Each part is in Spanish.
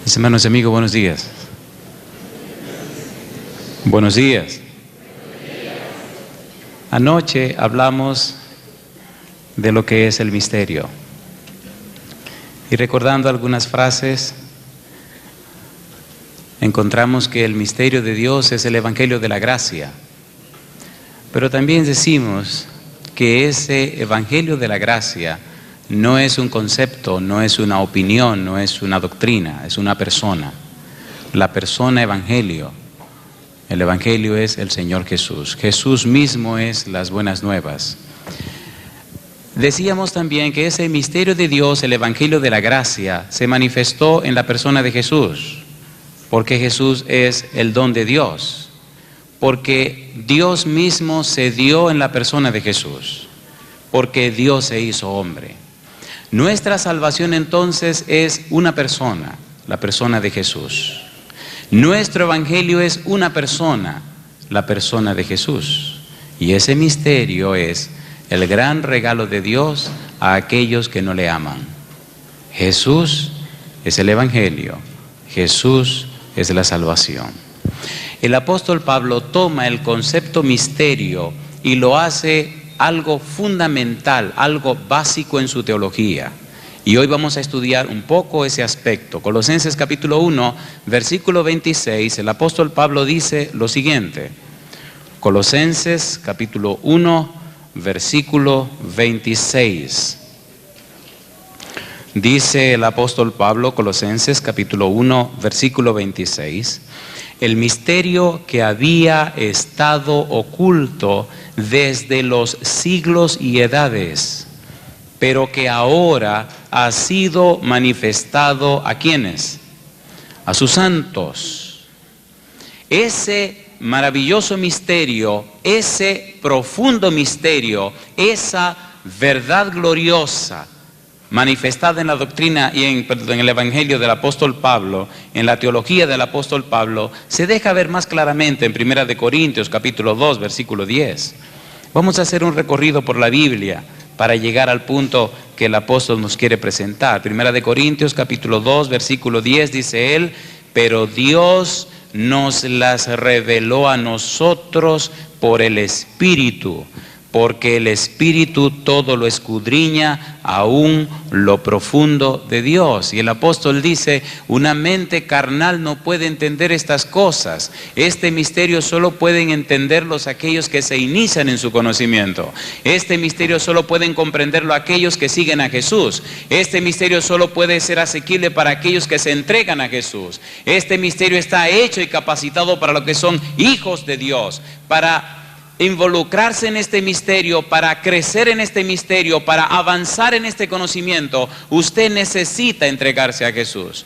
Mis hermanos y amigos, buenos días. Buenos días. Anoche hablamos de lo que es el misterio. Y recordando algunas frases, encontramos que el misterio de Dios es el Evangelio de la gracia. Pero también decimos que ese Evangelio de la gracia no es un concepto, no es una opinión, no es una doctrina, es una persona. La persona Evangelio. El Evangelio es el Señor Jesús. Jesús mismo es las buenas nuevas. Decíamos también que ese misterio de Dios, el Evangelio de la gracia, se manifestó en la persona de Jesús, porque Jesús es el don de Dios, porque Dios mismo se dio en la persona de Jesús, porque Dios se hizo hombre. Nuestra salvación entonces es una persona, la persona de Jesús. Nuestro Evangelio es una persona, la persona de Jesús. Y ese misterio es el gran regalo de Dios a aquellos que no le aman. Jesús es el Evangelio, Jesús es la salvación. El apóstol Pablo toma el concepto misterio y lo hace algo fundamental, algo básico en su teología. Y hoy vamos a estudiar un poco ese aspecto. Colosenses capítulo 1, versículo 26, el apóstol Pablo dice lo siguiente. Colosenses capítulo 1, versículo 26. Dice el apóstol Pablo, Colosenses capítulo 1, versículo 26. El misterio que había estado oculto desde los siglos y edades, pero que ahora ha sido manifestado ¿a quiénes? A sus santos. Ese maravilloso misterio, ese profundo misterio, esa verdad gloriosa, manifestada en la doctrina y en el Evangelio del apóstol Pablo, en la teología del apóstol Pablo, se deja ver más claramente en 1 Corintios capítulo 2, versículo 10. Vamos a hacer un recorrido por la Biblia para llegar al punto que el apóstol nos quiere presentar. 1 Corintios capítulo 2, versículo 10 dice él, pero Dios nos las reveló a nosotros por el Espíritu, porque el Espíritu todo lo escudriña, aún lo profundo de Dios. Y el apóstol dice, una mente carnal no puede entender estas cosas. Este misterio solo pueden entenderlos aquellos que se inician en su conocimiento. Este misterio solo pueden comprenderlo aquellos que siguen a Jesús. Este misterio solo puede ser asequible para aquellos que se entregan a Jesús. Este misterio está hecho y capacitado para los que son hijos de Dios, para involucrarse en este misterio, para crecer en este misterio, para avanzar en este conocimiento. Usted necesita entregarse a Jesús.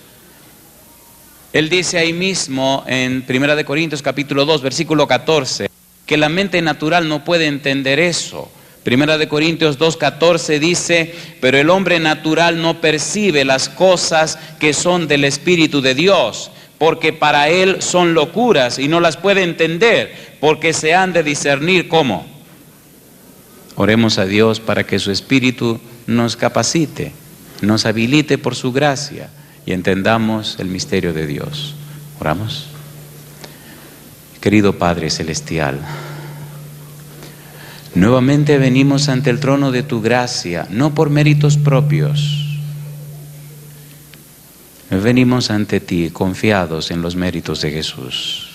Él dice ahí mismo en 1 Corintios capítulo 2, versículo 14, que la mente natural no puede entender eso. 1 Corintios 2, 14 dice, pero el hombre natural no percibe las cosas que son del Espíritu de Dios, porque para él son locuras y no las puede entender, porque se han de discernir ¿cómo? Oremos a Dios para que su Espíritu nos capacite, nos habilite por su gracia y entendamos el misterio de Dios. Oramos. Querido Padre Celestial, nuevamente venimos ante el trono de tu gracia, no por méritos propios. Venimos ante ti confiados en los méritos de Jesús.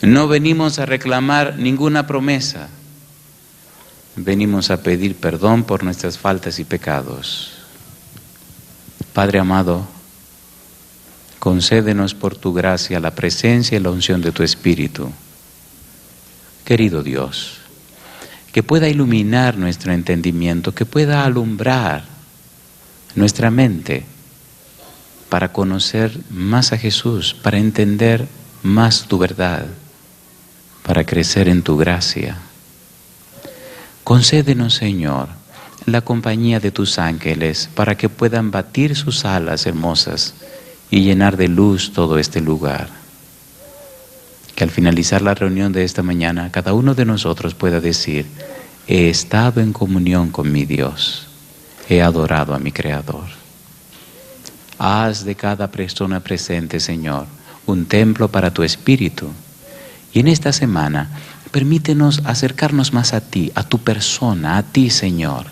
No venimos a reclamar ninguna promesa. Venimos a pedir perdón por nuestras faltas y pecados. Padre amado, concédenos por tu gracia la presencia y la unción de tu Espíritu. Querido Dios, que pueda iluminar nuestro entendimiento, que pueda alumbrar nuestra mente, para conocer más a Jesús, para entender más tu verdad, para crecer en tu gracia. Concédenos, Señor, la compañía de tus ángeles, para que puedan batir sus alas hermosas y llenar de luz todo este lugar. Que al finalizar la reunión de esta mañana, cada uno de nosotros pueda decir, he estado en comunión con mi Dios, he adorado a mi Creador. Haz de cada persona presente, Señor, un templo para tu Espíritu. Y en esta semana, permítenos acercarnos más a ti, a tu persona, a ti, Señor.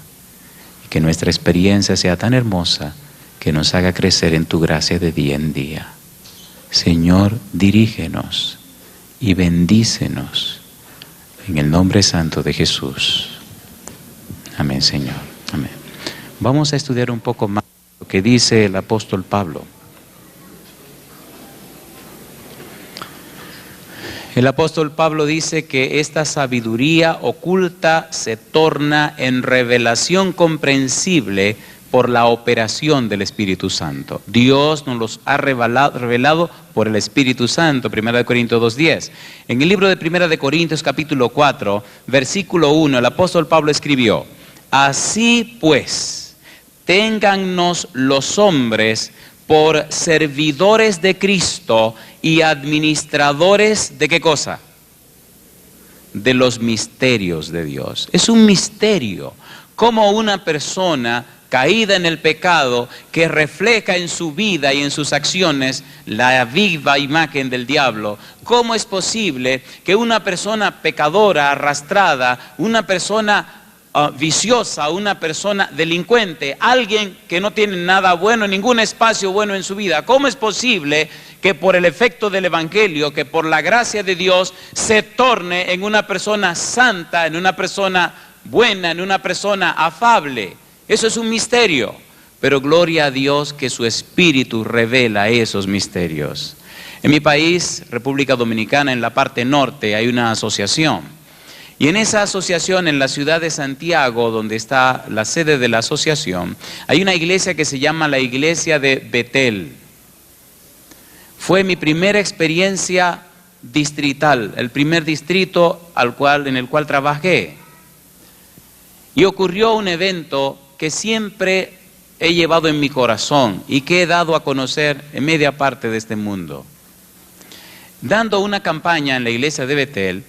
Y que nuestra experiencia sea tan hermosa que nos haga crecer en tu gracia de día en día. Señor, dirígenos y bendícenos en el nombre santo de Jesús. Amén, Señor. Amén. Vamos a estudiar un poco más lo que dice el apóstol Pablo. El apóstol Pablo dice que esta sabiduría oculta se torna en revelación comprensible por la operación del Espíritu Santo. Dios nos los ha revelado por el Espíritu Santo, 1 Corintios 2:10. En el libro de 1 Corintios capítulo 4, versículo 1, el apóstol Pablo escribió: así pues, téngannos los hombres por servidores de Cristo y administradores de ¿qué cosa? De los misterios de Dios. Es un misterio cómo una persona caída en el pecado, que refleja en su vida y en sus acciones la viva imagen del diablo. ¿Cómo es posible que una persona pecadora, arrastrada, una persona viciosa, una persona delincuente, alguien que no tiene nada bueno, ningún espacio bueno en su vida, cómo es posible que por el efecto del Evangelio, que por la gracia de Dios, se torne en una persona santa, en una persona buena, en una persona afable? Eso es un misterio, pero gloria a Dios que su Espíritu revela esos misterios. En mi país, República Dominicana, en la parte norte, hay una asociación. Y en esa asociación, en la ciudad de Santiago, donde está la sede de la asociación, hay una iglesia que se llama la iglesia de Betel. Fue mi primera experiencia distrital, el primer distrito en el cual trabajé. Y ocurrió un evento que siempre he llevado en mi corazón y que he dado a conocer en media parte de este mundo. Dando una campaña en la iglesia de Betel,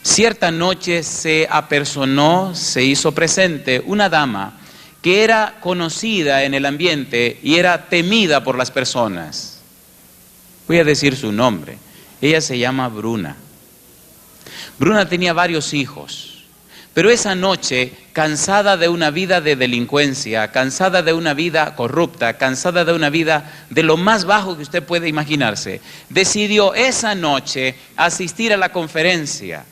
cierta noche se apersonó, se hizo presente una dama que era conocida en el ambiente y era temida por las personas. Voy a decir su nombre. Ella se llama Bruna. Bruna tenía varios hijos. Pero esa noche, cansada de una vida de delincuencia, cansada de una vida corrupta, cansada de una vida de lo más bajo que usted puede imaginarse, decidió esa noche asistir a la conferencia,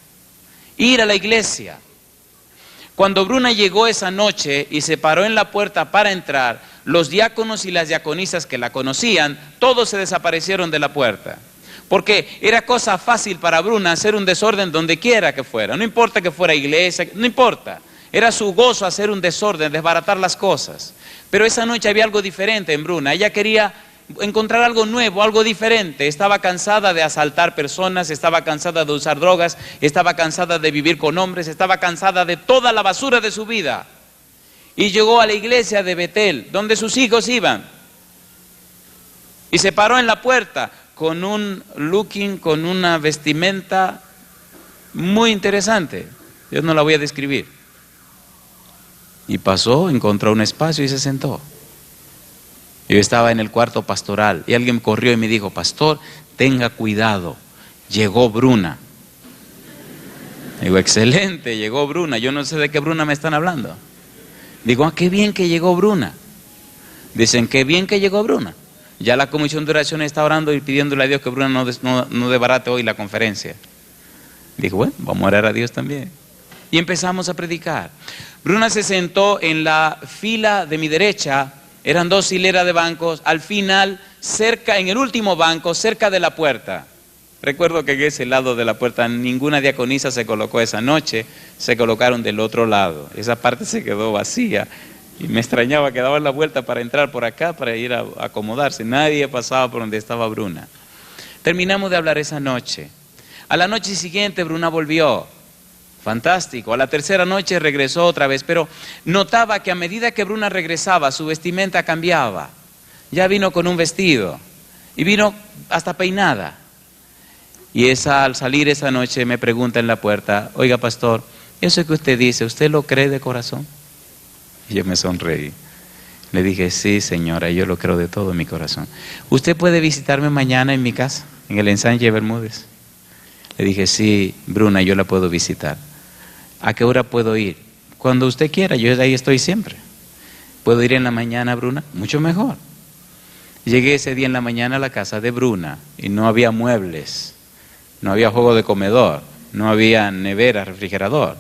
ir a la iglesia. Cuando Bruna llegó esa noche y se paró en la puerta para entrar, los diáconos y las diaconisas que la conocían, todos se desaparecieron de la puerta. Porque era cosa fácil para Bruna hacer un desorden donde quiera que fuera. No importa que fuera iglesia, no importa. Era su gozo hacer un desorden, desbaratar las cosas. Pero esa noche había algo diferente en Bruna. Ella quería encontrar algo nuevo, algo diferente. Estaba cansada de asaltar personas, estaba cansada de usar drogas, estaba cansada de vivir con hombres, estaba cansada de toda la basura de su vida. Y llegó a la iglesia de Betel, donde sus hijos iban. Y se paró en la puerta con un looking, con una vestimenta muy interesante. Yo no la voy a describir. Y pasó, encontró un espacio y se sentó. Yo estaba en el cuarto pastoral y alguien corrió y me dijo: pastor, tenga cuidado, llegó Bruna. Digo: excelente, llegó Bruna. Yo no sé de qué Bruna me están hablando. Digo: qué bien que llegó Bruna. Dicen: qué bien que llegó Bruna. Ya la comisión de oración está orando y pidiéndole a Dios que Bruna no desbarate hoy la conferencia. Dijo: bueno, vamos a orar a Dios también. Y empezamos a predicar. Bruna se sentó en la fila de mi derecha, eran 2 hileras de bancos, al final, en el último banco, cerca de la puerta. Recuerdo que en ese lado de la puerta ninguna diaconisa se colocó esa noche, se colocaron del otro lado. Esa parte se quedó vacía. Y me extrañaba que daban la vuelta para entrar por acá, para ir a acomodarse. Nadie pasaba por donde estaba Bruna. Terminamos de hablar esa noche. A la noche siguiente Bruna volvió. Fantástico. A la tercera noche regresó otra vez, pero notaba que a medida que Bruna regresaba, su vestimenta cambiaba. Ya vino con un vestido y vino hasta peinada. Y al salir esa noche me pregunta en la puerta: oiga, pastor, eso que usted dice, ¿usted lo cree de corazón? Y yo me sonreí. Le dije, sí, señora, yo lo creo de todo mi corazón. ¿Usted puede visitarme mañana en mi casa, en el Ensanche Bermúdez? Le dije, sí, Bruna, yo la puedo visitar. ¿A qué hora puedo ir? Cuando usted quiera, yo ahí estoy siempre. ¿Puedo ir en la mañana, Bruna? Mucho mejor. Llegué ese día en la mañana a la casa de Bruna y no había muebles, no había juego de comedor, no había nevera, refrigerador,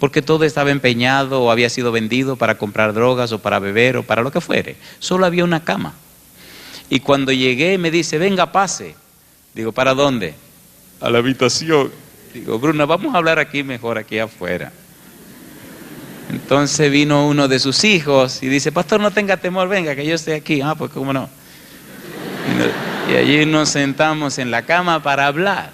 porque todo estaba empeñado o había sido vendido para comprar drogas o para beber o para lo que fuere. Solo había una cama. Y cuando llegué me dice, venga, pase. Digo, ¿para dónde? A la habitación. Digo, Bruna, vamos a hablar aquí mejor, aquí afuera. Entonces vino uno de sus hijos y dice, pastor, no tenga temor, venga, que yo estoy aquí. Ah, pues cómo no. Y allí nos sentamos en la cama para hablar.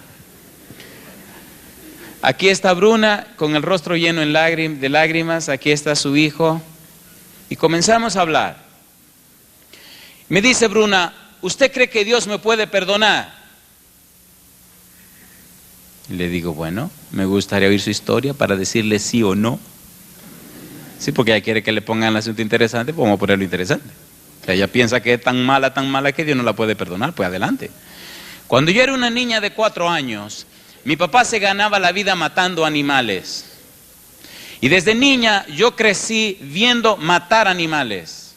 Aquí está Bruna con el rostro lleno de lágrimas, aquí está su hijo. Y comenzamos a hablar. Me dice Bruna, ¿usted cree que Dios me puede perdonar? Y le digo, bueno, me gustaría oír su historia para decirle sí o no. Sí, porque ella quiere que le pongan el asunto interesante, pues vamos a ponerlo interesante. O sea, ella piensa que es tan mala que Dios no la puede perdonar, pues adelante. Cuando yo era una niña de 4 años, mi papá se ganaba la vida matando animales. Y desde niña yo crecí viendo matar animales,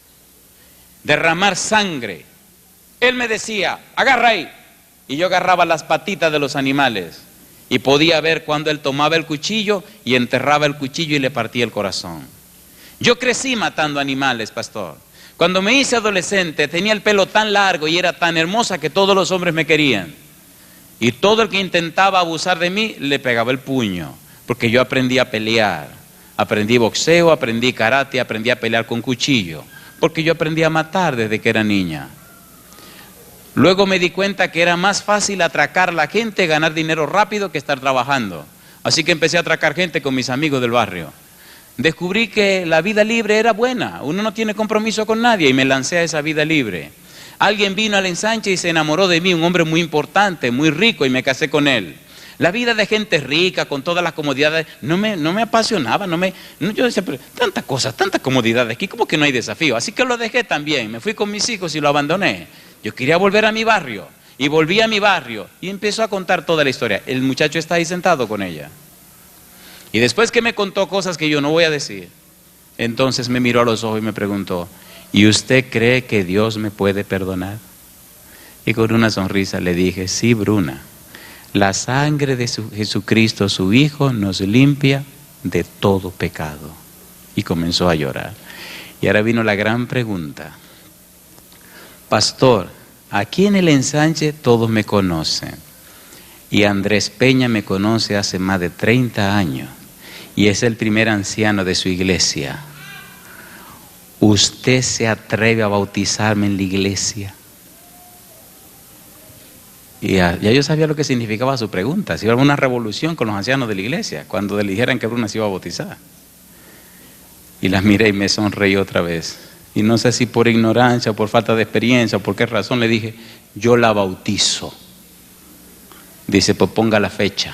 derramar sangre. Él me decía, agarra ahí. Y yo agarraba las patitas de los animales. Y podía ver cuando él tomaba el cuchillo y enterraba el cuchillo y le partía el corazón. Yo crecí matando animales, pastor. Cuando me hice adolescente tenía el pelo tan largo y era tan hermosa que todos los hombres me querían. Y todo el que intentaba abusar de mí le pegaba el puño. Porque yo aprendí a pelear. Aprendí boxeo, aprendí karate, aprendí a pelear con cuchillo. Porque yo aprendí a matar desde que era niña. Luego me di cuenta que era más fácil atracar a la gente, ganar dinero rápido que estar trabajando. Así que empecé a atracar gente con mis amigos del barrio. Descubrí que la vida libre era buena, uno no tiene compromiso con nadie y me lancé a esa vida libre. Alguien vino al ensanche y se enamoró de mí, un hombre muy importante, muy rico, y me casé con él. La vida de gente rica, con todas las comodidades, no me apasionaba, yo decía, pero tantas cosas, tantas comodidades aquí, ¿cómo que no hay desafío? Así que lo dejé también, me fui con mis hijos y lo abandoné. Yo quería volver a mi barrio, y volví a mi barrio, y empezó a contar toda la historia. El muchacho está ahí sentado con ella. Y después que me contó cosas que yo no voy a decir, entonces me miró a los ojos y me preguntó, ¿y usted cree que Dios me puede perdonar? Y con una sonrisa le dije, sí, Bruna, la sangre de Jesucristo, su Hijo, nos limpia de todo pecado. Y comenzó a llorar. Y ahora vino la gran pregunta. Pastor, aquí en el ensanche todos me conocen. Y Andrés Peña me conoce hace más de 30 años. Y es el primer anciano de su iglesia. ¿Usted se atreve a bautizarme en la iglesia? Y ya yo sabía lo que significaba su pregunta. Si iba a haber una revolución con los ancianos de la iglesia, cuando le dijeran que Bruna se iba a bautizar. Y la miré y me sonreí otra vez. Y no sé si por ignorancia, o por falta de experiencia, o por qué razón le dije, yo la bautizo. Dice, pues ponga la fecha.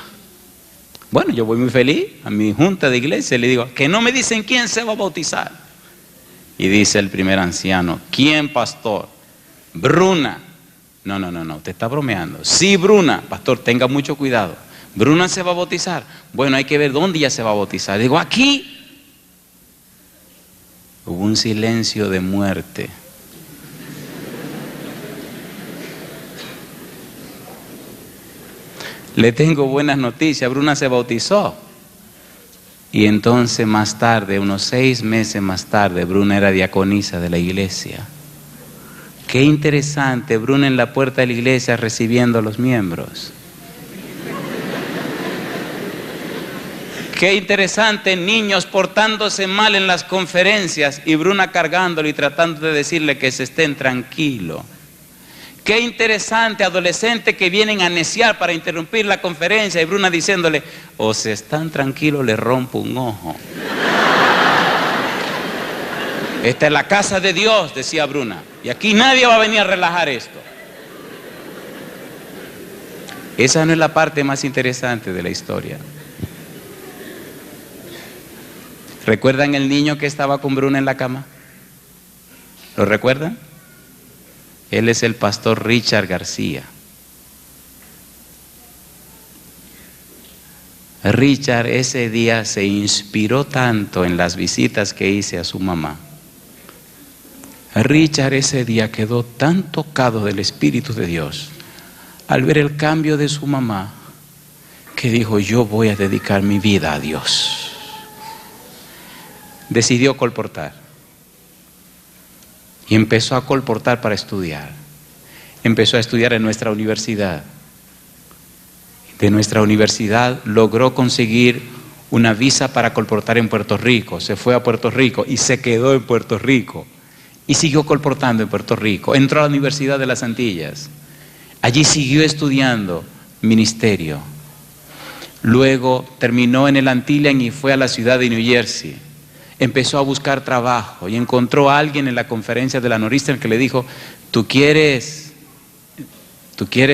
Bueno, yo voy muy feliz a mi junta de iglesia y le digo, que no me dicen quién se va a bautizar. Y dice el primer anciano, ¿quién, pastor? Bruna. No, usted está bromeando. Sí, Bruna. Pastor, tenga mucho cuidado. Bruna se va a bautizar. Bueno, hay que ver dónde ella se va a bautizar. Digo, aquí. Hubo un silencio de muerte. Le tengo buenas noticias, Bruna se bautizó. Y entonces más tarde, unos 6 meses más tarde, Bruna era diaconisa de la iglesia. Qué interesante, Bruna en la puerta de la iglesia recibiendo a los miembros. Qué interesante, niños portándose mal en las conferencias y Bruna cargándolo y tratando de decirle que se estén tranquilos. Qué interesante, adolescentes que vienen a neciar para interrumpir la conferencia y Bruna diciéndole, o se están tranquilos, le rompo un ojo. Esta es la casa de Dios, decía Bruna, y aquí nadie va a venir a relajar esto. Esa no es la parte más interesante de la historia. ¿Recuerdan el niño que estaba con Bruna en la cama? ¿Lo recuerdan? Él es el pastor Richard García. Richard ese día se inspiró tanto en las visitas que hice a su mamá. Richard ese día quedó tan tocado del Espíritu de Dios al ver el cambio de su mamá, que dijo: yo voy a dedicar mi vida a Dios. Decidió colportar y empezó a colportar para estudiar. Empezó a estudiar en nuestra universidad. De nuestra universidad logró conseguir una visa para colportar en Puerto Rico. Se fue a Puerto Rico y se quedó en Puerto Rico y siguió colportando en Puerto Rico. Entró a la Universidad de las Antillas. Allí siguió estudiando ministerio. Luego terminó en el Antillian y fue a la ciudad de New Jersey. Empezó a buscar trabajo y encontró a alguien en la conferencia de la Northeastern que le dijo: ¿Tú quieres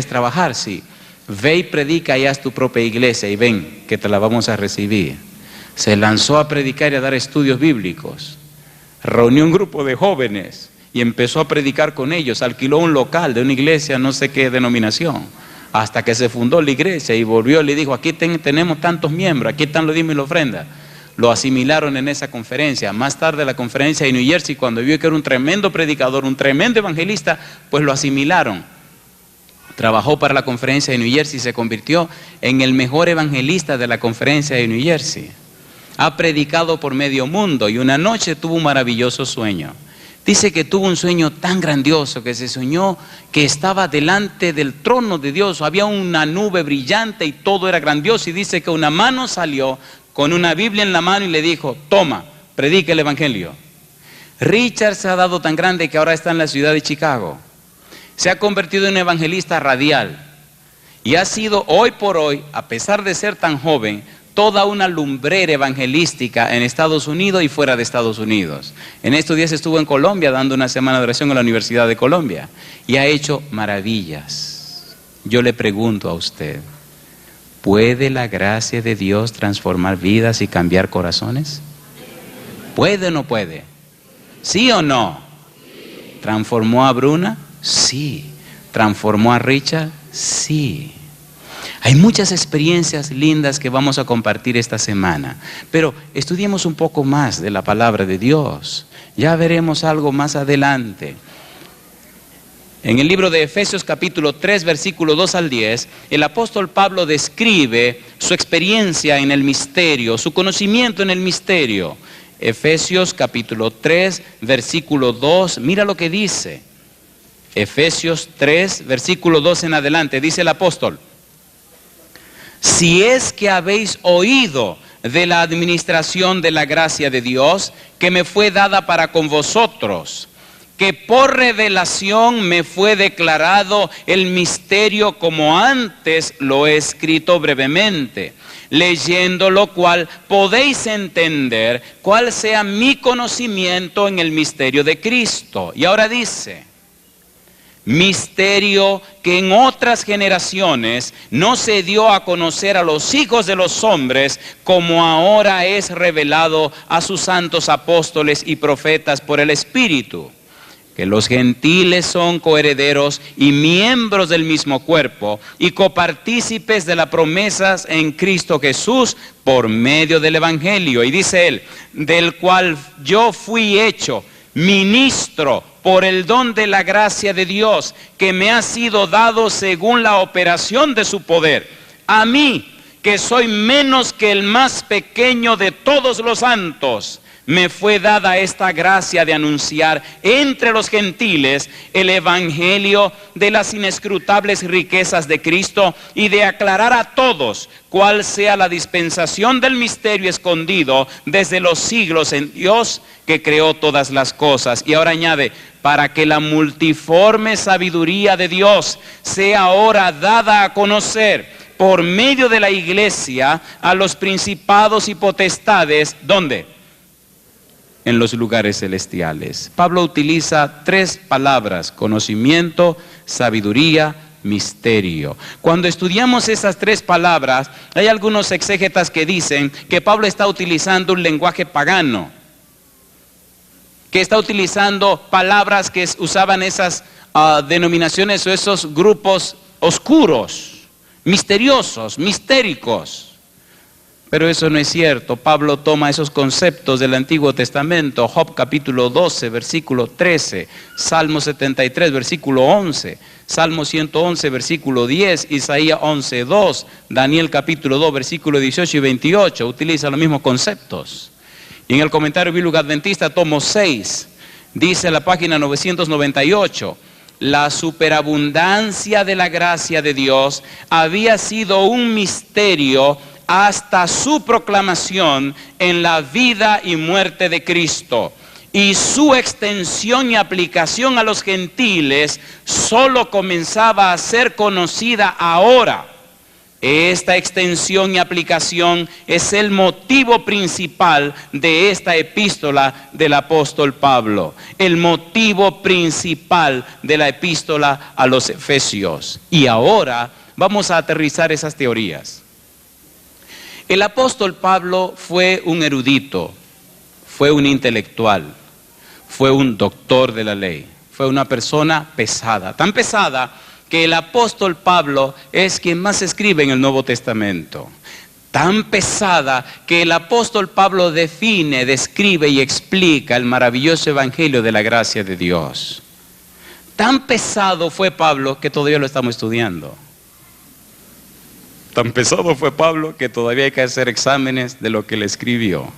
trabajar? Sí. Ve y predica y haz tu propia iglesia y ven que te la vamos a recibir. Se lanzó a predicar y a dar estudios bíblicos. Reunió un grupo de jóvenes y empezó a predicar con ellos. Alquiló un local de una iglesia, no sé qué denominación, hasta que se fundó la iglesia y volvió y le dijo: aquí tenemos tantos miembros, aquí están los diezmos y la ofrenda. Lo asimilaron en esa conferencia. Más tarde, la conferencia de New Jersey, cuando vio que era un tremendo predicador, un tremendo evangelista, pues lo asimilaron. Trabajó para la conferencia de New Jersey y se convirtió en el mejor evangelista de la conferencia de New Jersey. Ha predicado por medio mundo y una noche tuvo un maravilloso sueño. Dice que tuvo un sueño tan grandioso que se soñó que estaba delante del trono de Dios. Había una nube brillante y todo era grandioso. Y dice que una mano salió con una Biblia en la mano y le dijo: toma, predica el evangelio. Richard se ha dado tan grande que ahora está en la ciudad de Chicago. Se ha convertido en un evangelista radial y ha sido hoy por hoy, a pesar de ser tan joven, toda una lumbrera evangelística en Estados Unidos y fuera de Estados Unidos. En estos días estuvo en Colombia dando una semana de oración en la Universidad de Colombia y ha hecho maravillas. Yo le pregunto a usted: ¿puede la gracia de Dios transformar vidas y cambiar corazones? ¿Puede o no puede? ¿Sí o no? ¿Transformó a Bruna? Sí. ¿Transformó a Richard? Sí. Hay muchas experiencias lindas que vamos a compartir esta semana, pero estudiemos un poco más de la palabra de Dios. Ya veremos algo más adelante. En el libro de Efesios capítulo 3, versículo 2 al 10, el apóstol Pablo describe su experiencia en el misterio, su conocimiento en el misterio. Efesios capítulo 3, versículo 2, mira lo que dice. Efesios 3, versículo 2 en adelante, dice el apóstol: si es que habéis oído de la administración de la gracia de Dios que me fue dada para con vosotros, que por revelación me fue declarado el misterio, como antes lo he escrito brevemente, leyendo lo cual podéis entender cuál sea mi conocimiento en el misterio de Cristo. Y ahora dice: misterio que en otras generaciones no se dio a conocer a los hijos de los hombres, como ahora es revelado a sus santos apóstoles y profetas por el Espíritu, que los gentiles son coherederos y miembros del mismo cuerpo y copartícipes de las promesas en Cristo Jesús por medio del Evangelio. Y dice él: del cual yo fui hecho ministro por el don de la gracia de Dios, que me ha sido dado según la operación de su poder. A mí, que soy menos que el más pequeño de todos los santos, me fue dada esta gracia de anunciar entre los gentiles el evangelio de las inescrutables riquezas de Cristo y de aclarar a todos cuál sea la dispensación del misterio escondido desde los siglos en Dios, que creó todas las cosas. Y ahora añade: para que la multiforme sabiduría de Dios sea ahora dada a conocer por medio de la iglesia a los principados y potestades. ¿Dónde? En los lugares celestiales. Pablo utiliza tres palabras: conocimiento, sabiduría, misterio. Cuando estudiamos esas tres palabras, hay algunos exégetas que dicen que Pablo está utilizando un lenguaje pagano. que está utilizando palabras que usaban esas denominaciones o esos grupos oscuros, misteriosos, mistéricos. Pero eso no es cierto. Pablo toma esos conceptos del Antiguo Testamento, Job capítulo 12, versículo 13, Salmo 73, versículo 11, Salmo 111, versículo 10, Isaías 11, 2, Daniel capítulo 2, versículo 18 y 28, utiliza los mismos conceptos. Y en el comentario bíblico adventista, tomo 6, dice en la página 998, la superabundancia de la gracia de Dios había sido un misterio hasta su proclamación en la vida y muerte de Cristo, y su extensión y aplicación a los gentiles solo comenzaba a ser conocida ahora. Esta extensión y aplicación es el motivo principal de esta epístola del apóstol Pablo, el motivo principal de la epístola a los Efesios. Y ahora vamos a aterrizar esas teorías. El apóstol Pablo fue un erudito, fue un intelectual, fue un doctor de la ley, fue una persona pesada, tan pesada que el apóstol Pablo es quien más escribe en el Nuevo Testamento. Tan pesada que el apóstol Pablo define, describe y explica el maravilloso evangelio de la gracia de Dios. Tan pesado fue Pablo que todavía lo estamos estudiando. Tan pesado fue Pablo que todavía hay que hacer exámenes de lo que él escribió.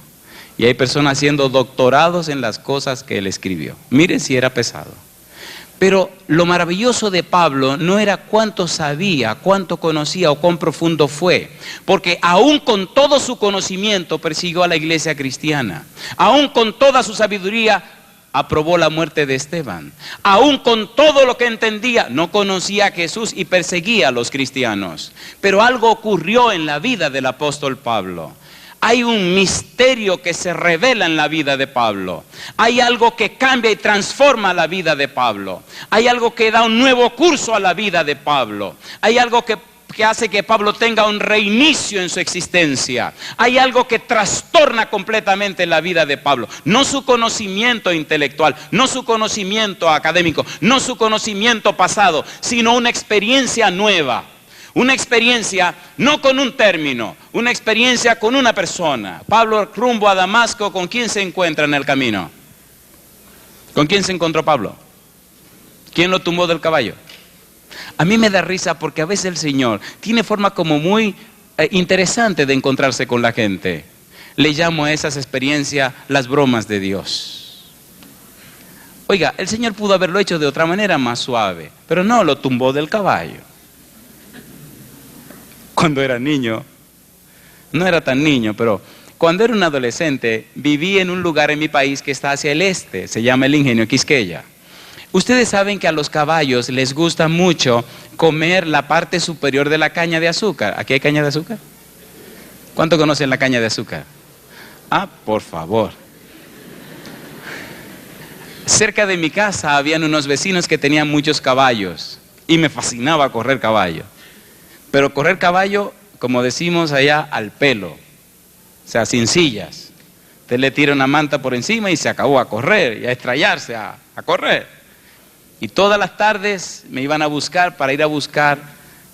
Y hay personas haciendo doctorados en las cosas que él escribió. Miren si era pesado. Pero lo maravilloso de Pablo no era cuánto sabía, cuánto conocía o cuán profundo fue. Porque aún con todo su conocimiento persiguió a la iglesia cristiana. Aún con toda su sabiduría aprobó la muerte de Esteban. Aún con todo lo que entendía, no conocía a Jesús y perseguía a los cristianos. Pero algo ocurrió en la vida del apóstol Pablo. Hay un misterio que se revela en la vida de Pablo. Hay algo que cambia y transforma la vida de Pablo. Hay algo que da un nuevo curso a la vida de Pablo. Hay algo que hace que Pablo tenga un reinicio en su existencia. Hay algo que trastorna completamente la vida de Pablo. No su conocimiento intelectual, no su conocimiento académico, no su conocimiento pasado, sino una experiencia nueva. Una experiencia no con un término, una experiencia con una persona. Pablo rumbo a Damasco, ¿con quién se encuentra en el camino? ¿Con quién se encontró Pablo? ¿Quién lo tumbó del caballo? A mí me da risa porque a veces el Señor tiene forma como muy interesante de encontrarse con la gente. Le llamo a esas experiencias las bromas de Dios. Oiga, el Señor pudo haberlo hecho de otra manera más suave, pero no, lo tumbó del caballo. Cuando era niño, no era tan niño, pero cuando era un adolescente, viví en un lugar en mi país que está hacia el este, se llama el Ingenio Quisqueya. Ustedes saben que a los caballos les gusta mucho comer la parte superior de la caña de azúcar. ¿Aquí hay caña de azúcar? ¿Cuánto conocen la caña de azúcar? Ah, por favor. Cerca de mi casa habían unos vecinos que tenían muchos caballos y me fascinaba correr caballo. Pero correr caballo, como decimos allá, al pelo, o sea, sin sillas. Usted le tira una manta por encima y se acabó a correr y a estrellarse, a correr. Y todas las tardes me iban a buscar para ir a buscar,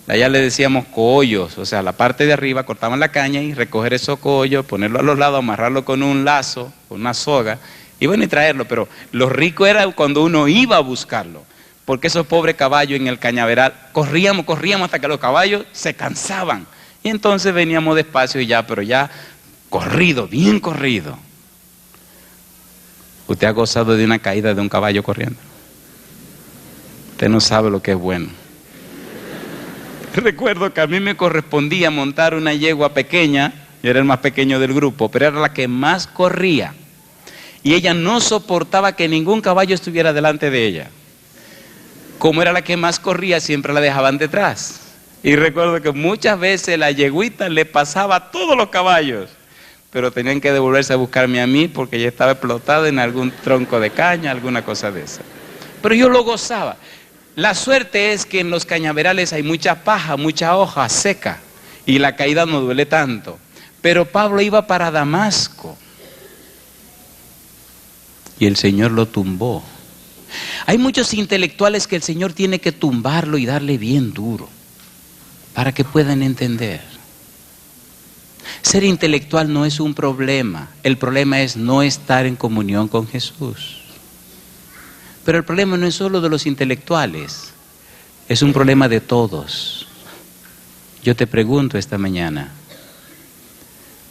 allá le decíamos cohollos, o sea, la parte de arriba cortaban la caña y recoger esos cohollos, ponerlo a los lados, amarrarlo con un lazo, con una soga, y bueno, y traerlo. Pero lo rico era cuando uno iba a buscarlo. Porque esos pobres caballos en el cañaveral, corríamos hasta que los caballos se cansaban. Y entonces veníamos despacio y ya, pero ya corrido, bien corrido. ¿Usted ha gozado de una caída de un caballo corriendo? Usted no sabe lo que es bueno. Recuerdo que a mí me correspondía montar una yegua pequeña, yo era el más pequeño del grupo, pero era la que más corría. Y ella no soportaba que ningún caballo estuviera delante de ella. Como era la que más corría, siempre la dejaban detrás. Y recuerdo que muchas veces la yeguita le pasaba a todos los caballos, pero tenían que devolverse a buscarme a mí porque ya estaba explotada en algún tronco de caña, alguna cosa de esa. Pero yo lo gozaba. La suerte es que en los cañaverales hay mucha paja, mucha hoja seca, y la caída no duele tanto. Pero Pablo iba para Damasco. y el Señor lo tumbó. Hay muchos intelectuales que el Señor tiene que tumbarlo y darle bien duro para que puedan entender. Ser intelectual no es un problema, el problema es no estar en comunión con Jesús. Pero el problema no es solo de los intelectuales, es un problema de todos. Yo te pregunto esta mañana,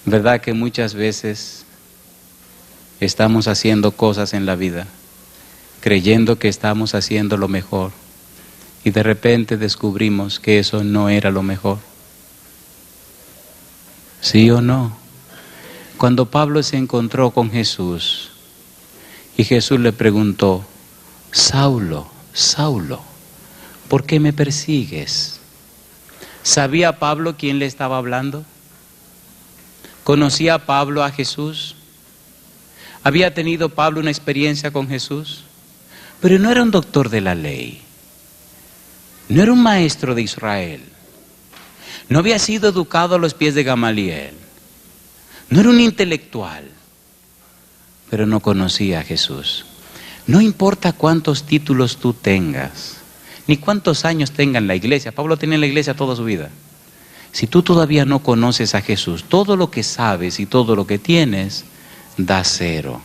¿verdad que muchas veces estamos haciendo cosas en la vida, creyendo que estamos haciendo lo mejor, y de repente descubrimos que eso no era lo mejor? ¿Sí o no? Cuando Pablo se encontró con Jesús y Jesús le preguntó: Saulo, Saulo, ¿por qué me persigues? ¿Sabía Pablo quién le estaba hablando? ¿Conocía Pablo a Jesús? ¿Había tenido Pablo una experiencia con Jesús? Pero no era un doctor de la ley, no era un maestro de Israel, no había sido educado a los pies de Gamaliel, no era un intelectual, pero no conocía a Jesús. No importa cuántos títulos tú tengas, ni cuántos años tenga en la iglesia. Pablo tenía en la iglesia toda su vida. Si tú todavía no conoces a Jesús, todo lo que sabes y todo lo que tienes da cero.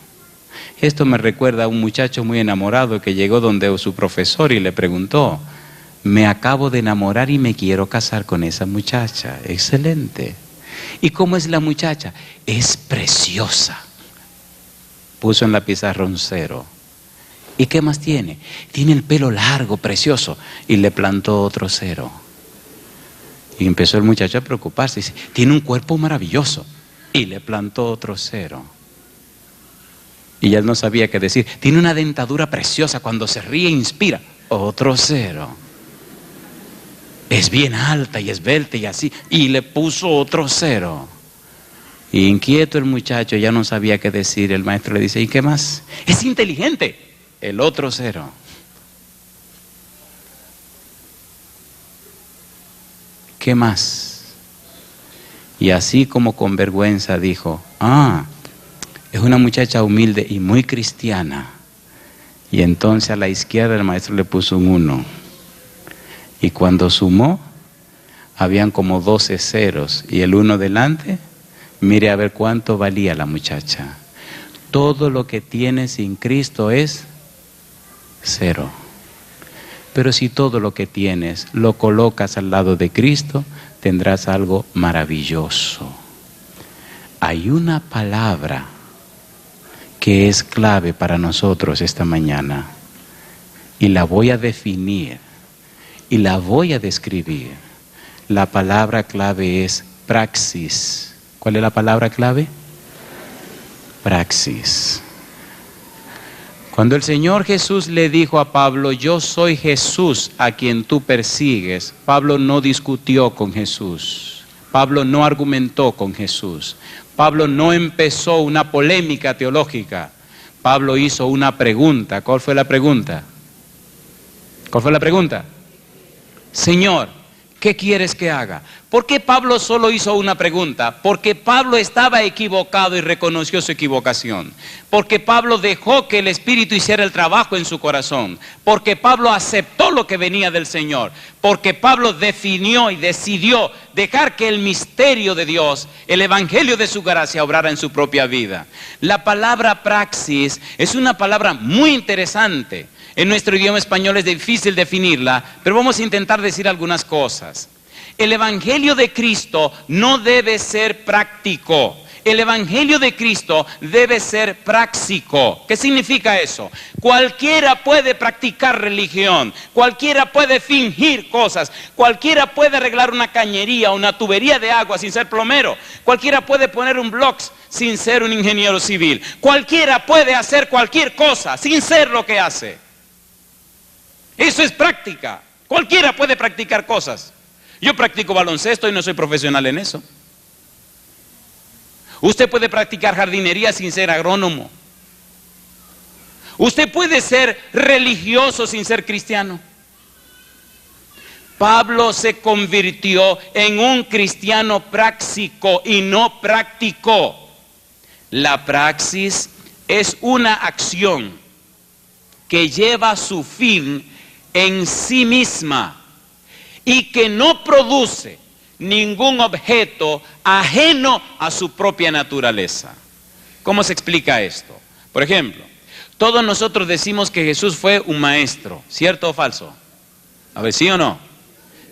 Esto me recuerda a un muchacho muy enamorado que llegó donde su profesor y le preguntó: me acabo de enamorar y me quiero casar con esa muchacha. Excelente. ¿Y cómo es la muchacha? Es preciosa. Puso en la pizarra un 0. ¿Y qué más tiene? Tiene el pelo largo, precioso. Y le plantó otro 0. Y empezó el muchacho a preocuparse. Dice: tiene un cuerpo maravilloso. Y le plantó otro 0. Y ya no sabía qué decir. Tiene una dentadura preciosa, cuando se ríe inspira. Otro 0. Es bien alta y esbelta y así. Y le puso otro 0. Y inquieto el muchacho, ya no sabía qué decir. El maestro le dice: ¿y qué más? Es inteligente. El otro 0. ¿Qué más? Y así como con vergüenza dijo: es una muchacha humilde y muy cristiana. Y entonces a la izquierda el maestro le puso un 1. Y cuando sumó, habían como 12 ceros. Y el 1 delante, mire a ver cuánto valía la muchacha. Todo lo que tienes sin Cristo es 0. Pero si todo lo que tienes lo colocas al lado de Cristo, tendrás algo maravilloso. Hay una palabra que es clave para nosotros esta mañana, y la voy a definir y la voy a describir. La palabra clave es praxis. ¿Cuál es la palabra clave? Praxis. Cuando el Señor Jesús le dijo a Pablo: yo soy Jesús a quien tú persigues, Pablo no discutió con Jesús. Pablo no argumentó con Jesús. Pablo no empezó una polémica teológica. Pablo hizo una pregunta. ¿Cuál fue la pregunta? ¿Cuál fue la pregunta? Señor, ¿qué quieres que haga? ¿Por qué Pablo solo hizo una pregunta? Porque Pablo estaba equivocado y reconoció su equivocación. Porque Pablo dejó que el Espíritu hiciera el trabajo en su corazón. Porque Pablo aceptó lo que venía del Señor. Porque Pablo definió y decidió dejar que el misterio de Dios, el evangelio de su gracia, obrara en su propia vida. La palabra praxis es una palabra muy interesante. En nuestro idioma español es difícil definirla, pero vamos a intentar decir algunas cosas. El evangelio de Cristo no debe ser práctico. El evangelio de Cristo debe ser práctico. ¿Qué significa eso? Cualquiera puede practicar religión, cualquiera puede fingir cosas, cualquiera puede arreglar una cañería, una tubería de agua sin ser plomero, cualquiera puede poner un bloc sin ser un ingeniero civil, cualquiera puede hacer cualquier cosa sin ser lo que hace. Eso es práctica. Cualquiera puede practicar cosas. Yo practico baloncesto y no soy profesional en eso. Usted puede practicar jardinería sin ser agrónomo. Usted puede ser religioso sin ser cristiano. Pablo se convirtió en un cristiano práctico y no práctico. La praxis es una acción que lleva su fin en sí misma y que no produce ningún objeto ajeno a su propia naturaleza. ¿Cómo se explica esto? Por ejemplo, todos nosotros decimos que Jesús fue un maestro, ¿cierto o falso? A ver, ¿sí o no?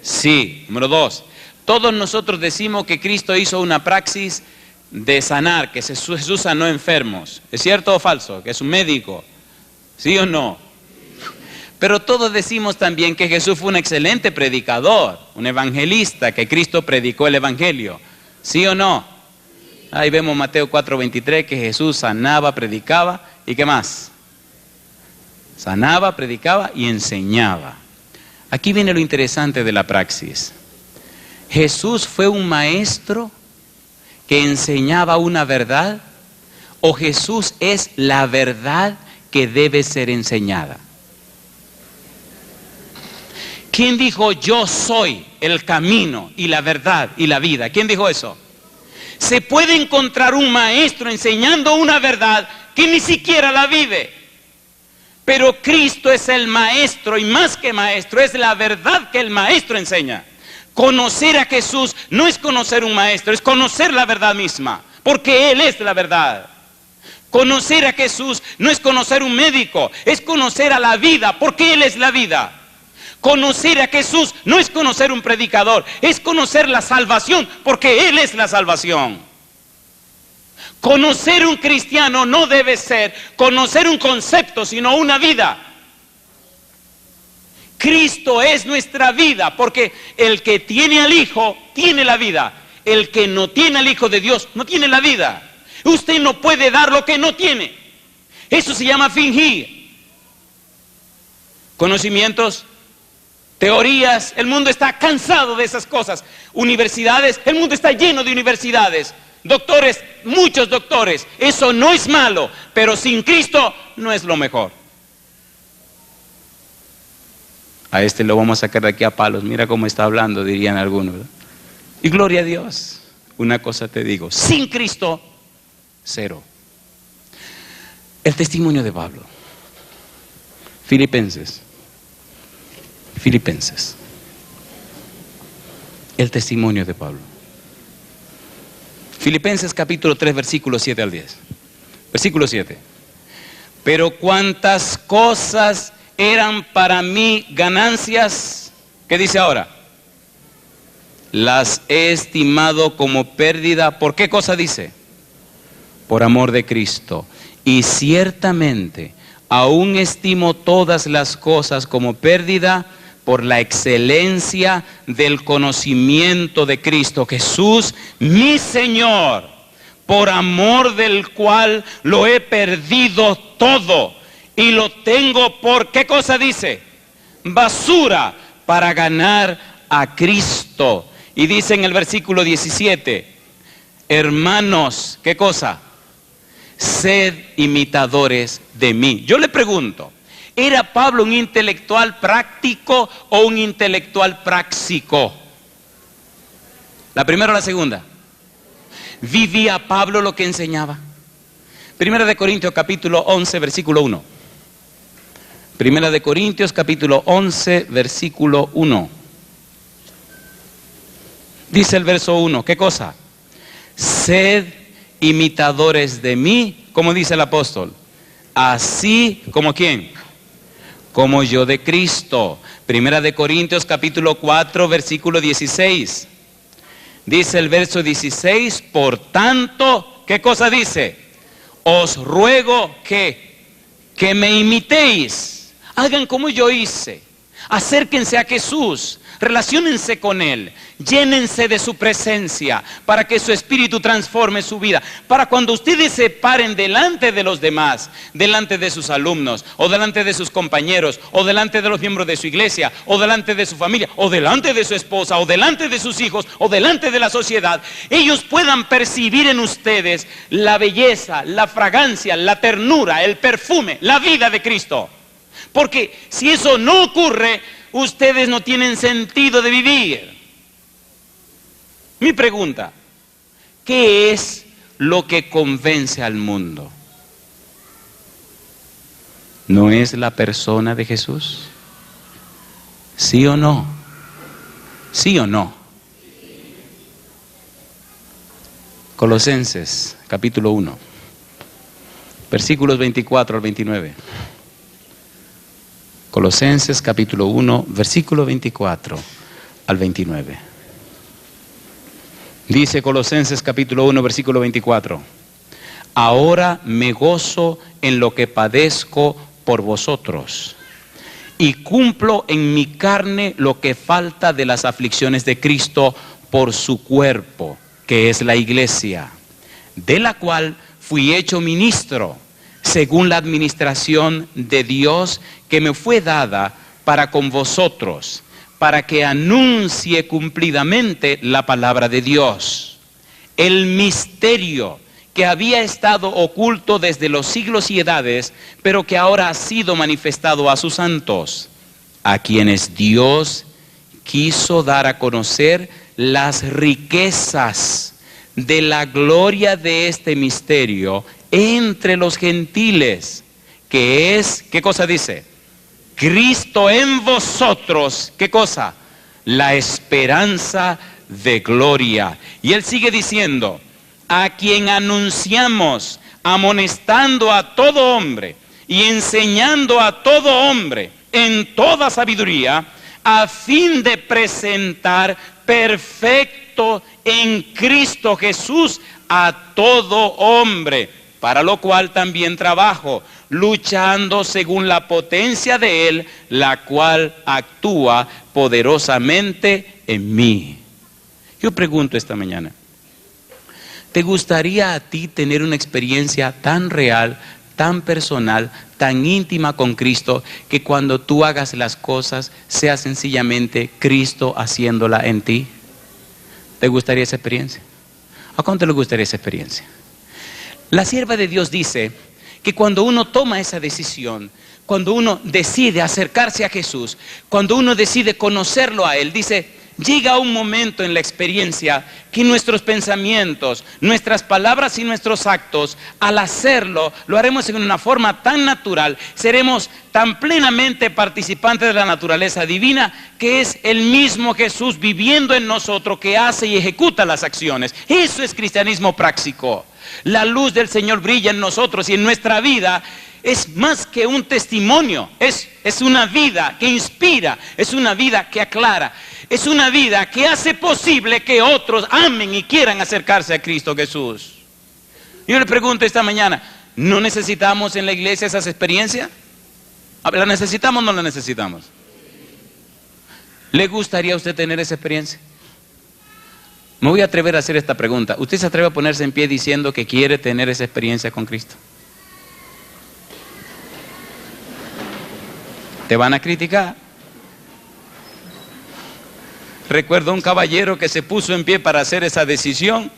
Sí. Número 2, todos nosotros decimos que Cristo hizo una praxis de sanar, que Jesús sanó enfermos, ¿es cierto o falso? Que es un médico, ¿sí o no? Pero todos decimos también que Jesús fue un excelente predicador, un evangelista, que Cristo predicó el evangelio, ¿sí o no? Ahí vemos Mateo 4:23, que Jesús sanaba, predicaba, ¿y qué más? Sanaba, predicaba y enseñaba. Aquí viene lo interesante de la praxis. ¿Jesús fue un maestro que enseñaba una verdad? ¿O Jesús es la verdad que debe ser enseñada? ¿Quién dijo yo soy el camino y la verdad y la vida? ¿Quién dijo eso? Se puede encontrar un maestro enseñando una verdad que ni siquiera la vive. Pero Cristo es el maestro y más que maestro, es la verdad que el maestro enseña. Conocer a Jesús no es conocer un maestro, es conocer la verdad misma, porque Él es la verdad. Conocer a Jesús no es conocer un médico, es conocer a la vida, porque Él es la vida. Conocer a Jesús no es conocer un predicador, es conocer la salvación, porque Él es la salvación. Conocer un cristiano no debe ser conocer un concepto, sino una vida. Cristo es nuestra vida, porque el que tiene al Hijo, tiene la vida. El que no tiene al Hijo de Dios, no tiene la vida. Usted no puede dar lo que no tiene. Eso se llama fingir. Conocimientos, teorías, el mundo está cansado de esas cosas. Universidades, el mundo está lleno de universidades. Doctores, muchos doctores, eso no es malo, pero sin Cristo no es lo mejor. A este lo vamos a sacar de aquí a palos, mira cómo está hablando, dirían algunos, ¿verdad? Y gloria a Dios, una cosa te digo, sin Cristo, cero. El testimonio de Pablo. Filipenses. El testimonio de Pablo. Filipenses capítulo 3, versículo 7 al 10. Versículo 7. Pero cuántas cosas eran para mí ganancias, ¿qué dice ahora? Las he estimado como pérdida. ¿Por qué cosa dice? Por amor de Cristo. Y ciertamente aún estimo todas las cosas como pérdida por la excelencia del conocimiento de Cristo Jesús, mi Señor, por amor del cual lo he perdido todo y lo tengo por, ¿qué cosa dice? Basura, para ganar a Cristo. Y dice en el versículo 17, hermanos, ¿qué cosa? Sed imitadores de mí. Yo le pregunto, ¿era Pablo un intelectual práctico o un intelectual práctico? ¿La primera o la segunda? ¿Vivía Pablo lo que enseñaba? Primera de Corintios capítulo 11, versículo 1. Primera de Corintios capítulo 11, versículo 1. Dice el verso 1, ¿qué cosa? Sed imitadores de mí, como dice el apóstol, así como ¿quién? Como yo de Cristo. Primera de Corintios capítulo 4 versículo 16. Dice el verso 16, por tanto, ¿qué cosa dice? Os ruego que me imitéis, hagan como yo hice, acérquense a Jesús, relaciónense con Él, llénense de su presencia para que su espíritu transforme su vida. Para cuando ustedes se paren delante de los demás, delante de sus alumnos, o delante de sus compañeros, o delante de los miembros de su iglesia, o delante de su familia, o delante de su esposa, o delante de sus hijos, o delante de la sociedad, ellos puedan percibir en ustedes la belleza, la fragancia, la ternura, el perfume, la vida de Cristo. Porque si eso no ocurre, ustedes no tienen sentido de vivir. Mi pregunta, ¿qué es lo que convence al mundo? ¿No es la persona de Jesús? ¿Sí o no? ¿Sí o no? Colosenses, capítulo 1, versículos 24 al 29. Colosenses, capítulo 1, versículo 24 al 29. Dice Colosenses, capítulo 1, versículo 24. Ahora me gozo en lo que padezco por vosotros, y cumplo en mi carne lo que falta de las aflicciones de Cristo por su cuerpo, que es la iglesia, de la cual fui hecho ministro, según la administración de Dios que me fue dada para con vosotros, para que anuncie cumplidamente la palabra de Dios, el misterio que había estado oculto desde los siglos y edades, pero que ahora ha sido manifestado a sus santos, a quienes Dios quiso dar a conocer las riquezas de la gloria de este misterio entre los gentiles, que es, ¿qué cosa dice? Cristo en vosotros, ¿qué cosa? La esperanza de gloria. Y él sigue diciendo, a quien anunciamos, amonestando a todo hombre y enseñando a todo hombre en toda sabiduría, a fin de presentar perfecto en Cristo Jesús a todo hombre, para lo cual también trabajo, luchando según la potencia de Él, la cual actúa poderosamente en mí. Yo pregunto esta mañana, ¿te gustaría a ti tener una experiencia tan real, tan personal, tan íntima con Cristo, que cuando tú hagas las cosas sea sencillamente Cristo haciéndola en ti? ¿Te gustaría esa experiencia? ¿A cuánto le gustaría esa experiencia? La sierva de Dios dice que cuando uno toma esa decisión, cuando uno decide acercarse a Jesús, cuando uno decide conocerlo a Él, dice, llega un momento en la experiencia que nuestros pensamientos, nuestras palabras y nuestros actos, al hacerlo, lo haremos en una forma tan natural, seremos tan plenamente participantes de la naturaleza divina, que es el mismo Jesús viviendo en nosotros que hace y ejecuta las acciones. Eso es cristianismo práctico. La luz del Señor brilla en nosotros y en nuestra vida. Es más que un testimonio, es una vida que inspira, es una vida que aclara, es una vida que hace posible que otros amen y quieran acercarse a Cristo Jesús. Yo le pregunto esta mañana, ¿no necesitamos en la iglesia esas experiencias? ¿La necesitamos o no la necesitamos? ¿Le gustaría a usted tener esa experiencia? Me voy a atrever a hacer esta pregunta. ¿Usted se atreve a ponerse en pie diciendo que quiere tener esa experiencia con Cristo? Te van a criticar. Recuerdo un caballero que se puso en pie para hacer esa decisión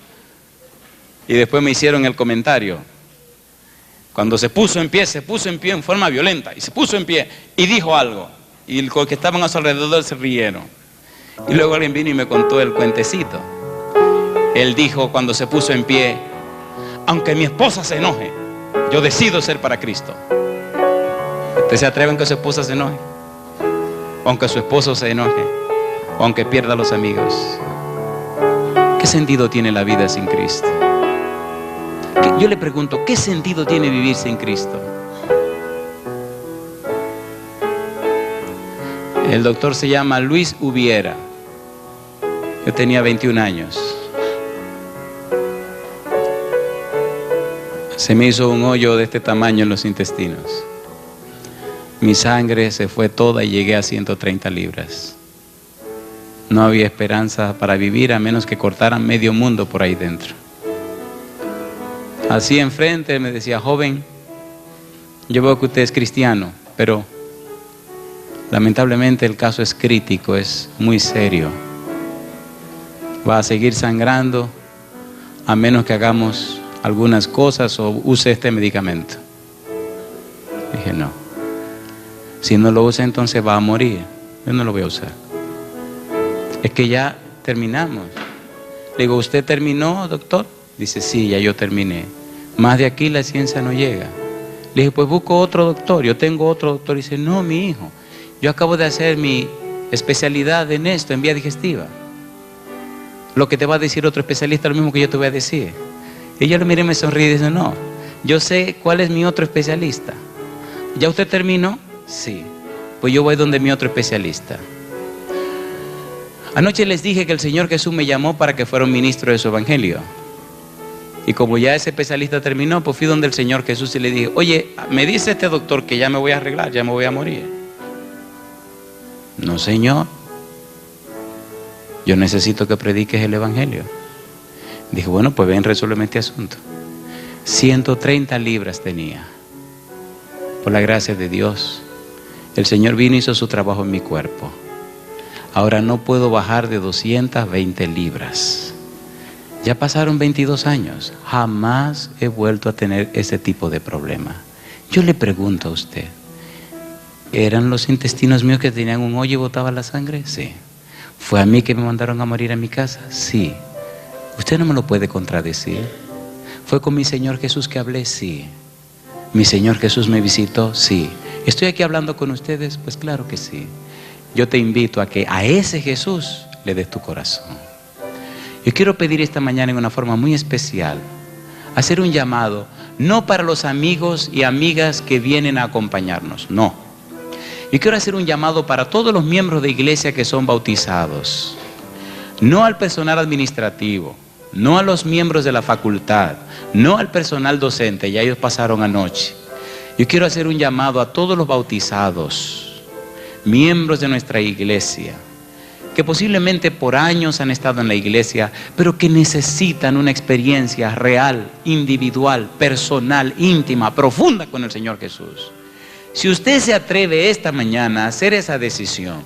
y después me hicieron el comentario. Cuando se puso en pie en forma violenta y se puso en pie y dijo algo y los que estaban a su alrededor se rieron. Y luego alguien vino y me contó el cuentecito. Él dijo cuando se puso en pie, aunque mi esposa se enoje, yo decido ser para Cristo. ¿Usted se atreve a que su esposa se enoje? O aunque su esposo se enoje, o aunque pierda a los amigos. ¿Qué sentido tiene la vida sin Cristo? Yo le pregunto, ¿qué sentido tiene vivir sin Cristo? El doctor se llama Luis Ubiera. Yo tenía 21 años. Se me hizo un hoyo de este tamaño en los intestinos. Mi sangre se fue toda y llegué a 130 libras. No había esperanza para vivir a menos que cortaran medio mundo por ahí dentro. Así enfrente me decía, joven, yo veo que usted es cristiano, pero lamentablemente el caso es crítico, es muy serio. Va a seguir sangrando a menos que hagamos algunas cosas o use este medicamento. Dije, no. Si no lo usa, entonces va a morir. Yo no lo voy a usar. Es que ya terminamos. Le digo, ¿usted terminó, doctor? Dice, sí, ya yo terminé. Más de aquí la ciencia no llega. Le dije, pues busco otro doctor, yo tengo otro doctor. Y dice, no, mi hijo, yo acabo de hacer mi especialidad en esto, en vía digestiva. Lo que te va a decir otro especialista es lo mismo que yo te voy a decir. Y yo le miré y me sonríe y dice, no, yo sé cuál es mi otro especialista. ¿Ya usted terminó? Sí. Pues yo voy donde mi otro especialista. Anoche les dije que el Señor Jesús me llamó para que fuera un ministro de su evangelio. Y como ya ese especialista terminó, pues fui donde el Señor Jesús y le dije, oye, me dice este doctor que ya me voy a arreglar, ya me voy a morir. No, Señor, yo necesito que prediques el evangelio. Dije, bueno, pues ven, resuélveme este asunto. 130 libras tenía. Por la gracia de Dios, el Señor vino y hizo su trabajo en mi cuerpo. Ahora no puedo bajar de 220 libras. Ya pasaron 22 años. Jamás he vuelto a tener ese tipo de problema. Yo le pregunto a usted, ¿eran los intestinos míos que tenían un hoyo y botaba la sangre? Sí. ¿Fue a mí que me mandaron a morir a mi casa? Sí. Usted no me lo puede contradecir. ¿Fue con mi Señor Jesús que hablé? Sí. ¿Mi Señor Jesús me visitó? Sí. ¿Estoy aquí hablando con ustedes? Pues claro que sí. Yo te invito a que a ese Jesús le des tu corazón. Yo quiero pedir esta mañana en una forma muy especial, hacer un llamado, no para los amigos y amigas que vienen a acompañarnos, no. Yo quiero hacer un llamado para todos los miembros de iglesia que son bautizados, no al personal administrativo, no a los miembros de la facultad, no al personal docente, ya ellos pasaron anoche. Yo quiero hacer un llamado a todos los bautizados, miembros de nuestra iglesia, que posiblemente por años han estado en la iglesia, pero que necesitan una experiencia real, individual, personal, íntima, profunda con el Señor Jesús. Si usted se atreve esta mañana a hacer esa decisión,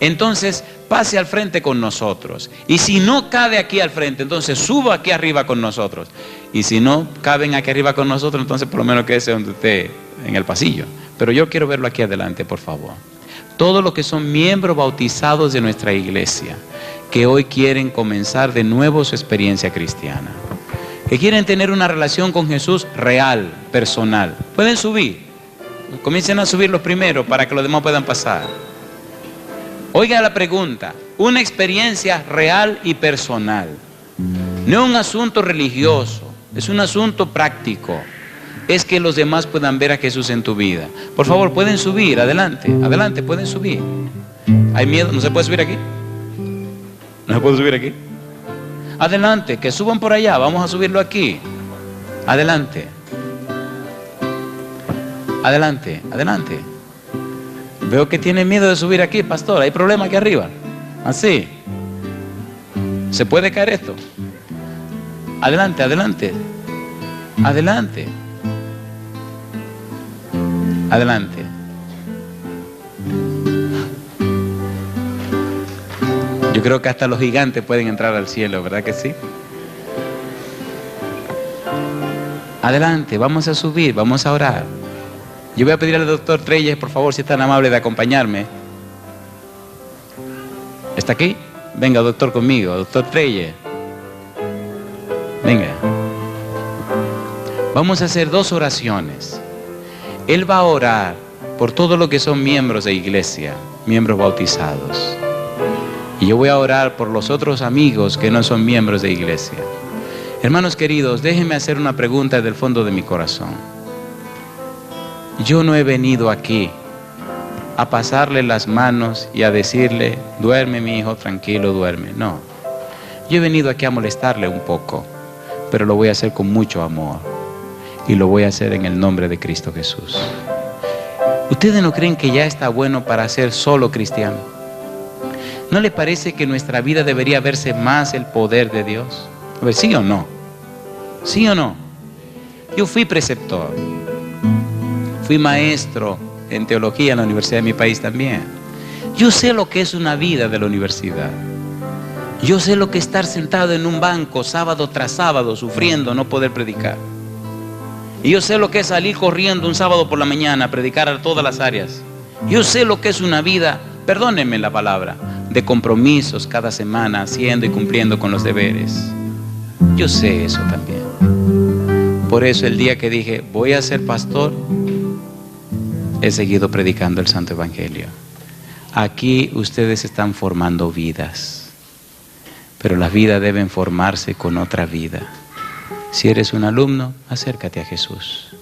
entonces pase al frente con nosotros. Y si no cabe aquí al frente, entonces suba aquí arriba con nosotros. Y si no caben aquí arriba con nosotros, entonces por lo menos quédese donde esté, en el pasillo. Pero yo quiero verlo aquí adelante, por favor. Todos los que son miembros bautizados de nuestra iglesia, que hoy quieren comenzar de nuevo su experiencia cristiana, que quieren tener una relación con Jesús real, personal, pueden subir. Comiencen a subir los primeros para que los demás puedan pasar. Oiga la pregunta, una experiencia real y personal. No es un asunto religioso, es un asunto práctico. Es que los demás puedan ver a Jesús en tu vida. Por favor, pueden subir, adelante, adelante, pueden subir. ¿Hay miedo? ¿No se puede subir aquí? ¿No se puede subir aquí? Adelante, que suban por allá, vamos a subirlo aquí. Adelante. Adelante, adelante. Veo que tiene miedo de subir aquí, pastor, hay problema aquí arriba. Así. ¿Se puede caer esto? Adelante, adelante. Adelante. Adelante. Yo creo que hasta los gigantes pueden entrar al cielo, ¿verdad que sí? Adelante, vamos a subir, vamos a orar. Yo voy a pedir al doctor Treyes, por favor, si es tan amable de acompañarme. ¿Está aquí? Venga, doctor, conmigo. Doctor Treyes. Venga. Vamos a hacer 2 oraciones. Él va a orar por todo lo que son miembros de iglesia, miembros bautizados. Y yo voy a orar por los otros amigos que no son miembros de iglesia. Hermanos queridos, déjenme hacer una pregunta desde el fondo de mi corazón. Yo no he venido aquí a pasarle las manos y a decirle, duerme mi hijo, tranquilo, duerme. No, yo he venido aquí a molestarle un poco, pero lo voy a hacer con mucho amor. Y lo voy a hacer en el nombre de Cristo Jesús. ¿Ustedes no creen que ya está bueno para ser solo cristiano? ¿No les parece que en nuestra vida debería verse más el poder de Dios? A ver, ¿sí o no? ¿Sí o no? Yo fui preceptor. Fui maestro en teología en la universidad de mi país también. Yo sé lo que es una vida de la universidad. Yo sé lo que es estar sentado en un banco sábado tras sábado sufriendo no poder predicar. Y yo sé lo que es salir corriendo un sábado por la mañana a predicar a todas las áreas. Yo sé lo que es una vida, perdónenme la palabra, de compromisos cada semana, haciendo y cumpliendo con los deberes. Yo sé eso también. Por eso el día que dije, voy a ser pastor, he seguido predicando el Santo Evangelio. Aquí ustedes están formando vidas, pero las vidas deben formarse con otra vida. Si eres un alumno, acércate a Jesús.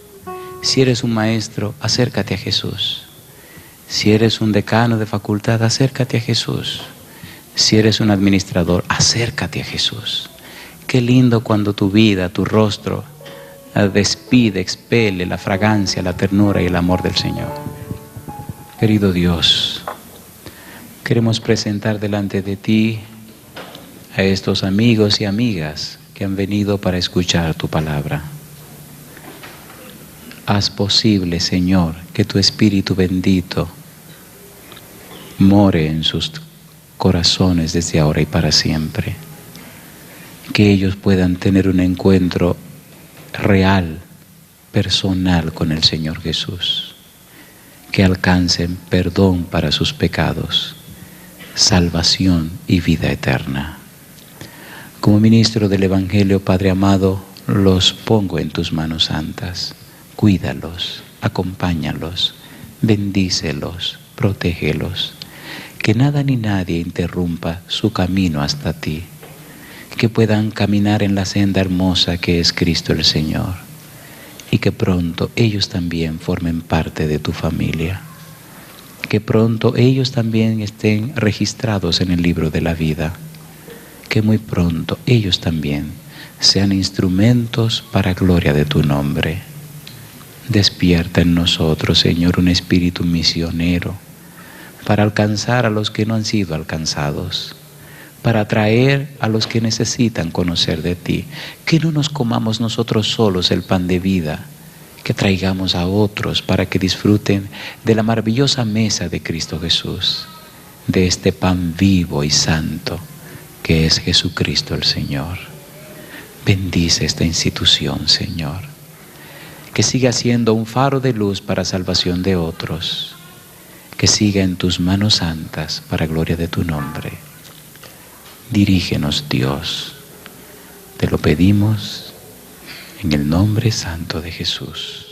Si eres un maestro, acércate a Jesús. Si eres un decano de facultad, acércate a Jesús. Si eres un administrador, acércate a Jesús. Qué lindo cuando tu vida, tu rostro, despide, expele la fragancia, la ternura y el amor del Señor. Querido Dios, queremos presentar delante de ti a estos amigos y amigas que han venido para escuchar tu palabra. Haz posible, Señor, que tu Espíritu bendito more en sus corazones desde ahora y para siempre. Que ellos puedan tener un encuentro real, personal con el Señor Jesús. Que alcancen perdón para sus pecados, salvación y vida eterna. Como ministro del Evangelio, Padre amado, los pongo en tus manos santas. Cuídalos, acompáñalos, bendícelos, protégelos. Que nada ni nadie interrumpa su camino hasta ti. Que puedan caminar en la senda hermosa que es Cristo el Señor. Y que pronto ellos también formen parte de tu familia. Que pronto ellos también estén registrados en el libro de la vida. Que muy pronto ellos también sean instrumentos para gloria de tu nombre. Despierta en nosotros, Señor, un espíritu misionero para alcanzar a los que no han sido alcanzados, para atraer a los que necesitan conocer de ti. Que no nos comamos nosotros solos el pan de vida, que traigamos a otros para que disfruten de la maravillosa mesa de Cristo Jesús, de este pan vivo y santo que es Jesucristo el Señor. Bendice esta institución, Señor, que siga siendo un faro de luz para salvación de otros, que siga en tus manos santas para gloria de tu nombre. Dirígenos, Dios, te lo pedimos en el nombre santo de Jesús.